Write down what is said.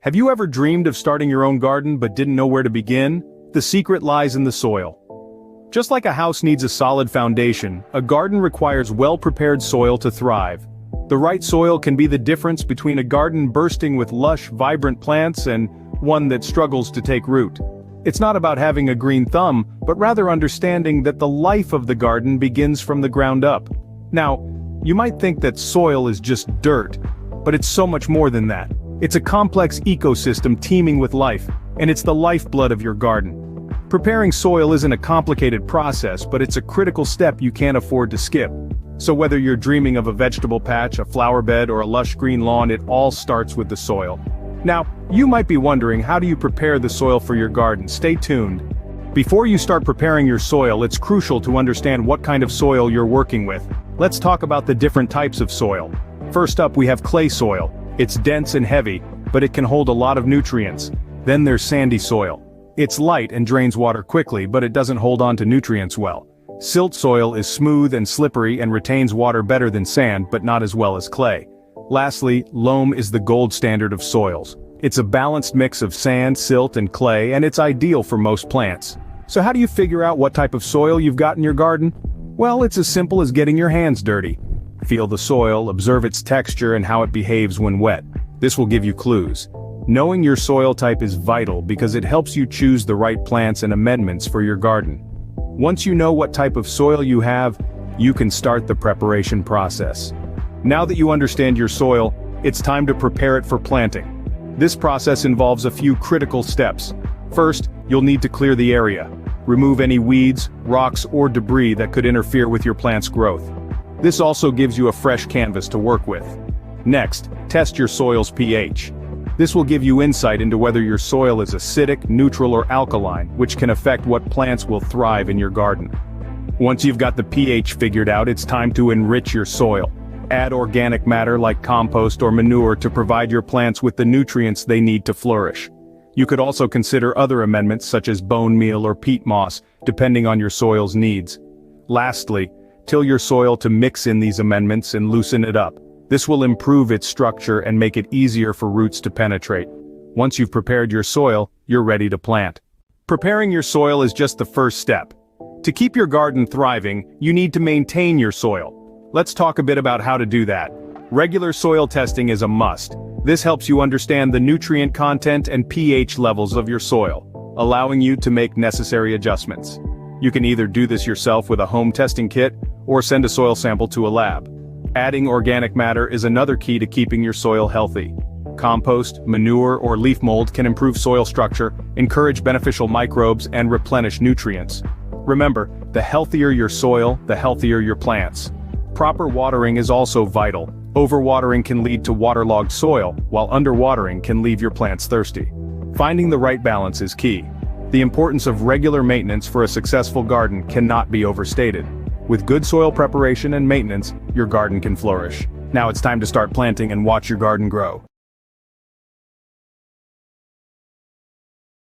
Have you ever dreamed of starting your own garden but didn't know where to begin? The secret lies in the soil. Just like a house needs a solid foundation, a garden requires well-prepared soil to thrive. The right soil can be the difference between a garden bursting with lush, vibrant plants and one that struggles to take root. It's not about having a green thumb, but rather understanding that the life of the garden begins from the ground up. Now, you might think that soil is just dirt, but it's so much more than that. It's a complex ecosystem teeming with life, and it's the lifeblood of your garden. Preparing soil isn't a complicated process, but it's a critical step you can't afford to skip. So whether you're dreaming of a vegetable patch, a flower bed, or a lush green lawn, it all starts with the soil. Now, you might be wondering, how do you prepare the soil for your garden? Stay tuned. Before you start preparing your soil, it's crucial to understand what kind of soil you're working with. Let's talk about the different types of soil. First up, we have clay soil. It's dense and heavy, but it can hold a lot of nutrients. Then there's sandy soil. It's light and drains water quickly, but it doesn't hold on to nutrients well. Silt soil is smooth and slippery and retains water better than sand, but not as well as clay. Lastly, loam is the gold standard of soils. It's a balanced mix of sand, silt, and clay, and it's ideal for most plants. So how do you figure out what type of soil you've got in your garden? Well, it's as simple as getting your hands dirty. Feel the soil, observe its texture and how it behaves when wet. This will give you clues. Knowing your soil type is vital because it helps you choose the right plants and amendments for your garden. Once you know what type of soil you have, you can start the preparation process. Now that you understand your soil, it's time to prepare it for planting. This process involves a few critical steps. First, you'll need to clear the area. Remove any weeds, rocks, or debris that could interfere with your plant's growth. This also gives you a fresh canvas to work with. Next, test your soil's pH. This will give you insight into whether your soil is acidic, neutral, or alkaline, which can affect what plants will thrive in your garden. Once you've got the pH figured out, it's time to enrich your soil. Add organic matter like compost or manure to provide your plants with the nutrients they need to flourish. You could also consider other amendments such as bone meal or peat moss, depending on your soil's needs. Lastly, till your soil to mix in these amendments and loosen it up. This will improve its structure and make it easier for roots to penetrate. Once you've prepared your soil, you're ready to plant. Preparing your soil is just the first step. To keep your garden thriving, you need to maintain your soil. Let's talk a bit about how to do that. Regular soil testing is a must. This helps you understand the nutrient content and pH levels of your soil, allowing you to make necessary adjustments. You can either do this yourself with a home testing kit, or send a soil sample to a lab. Adding organic matter is another key to keeping your soil healthy. Compost, manure, or leaf mold can improve soil structure, encourage beneficial microbes, and replenish nutrients. Remember, the healthier your soil, the healthier your plants. Proper watering is also vital. Overwatering can lead to waterlogged soil, while underwatering can leave your plants thirsty. Finding the right balance is key. The importance of regular maintenance for a successful garden cannot be overstated. With good soil preparation and maintenance, your garden can flourish. Now it's time to start planting and watch your garden grow.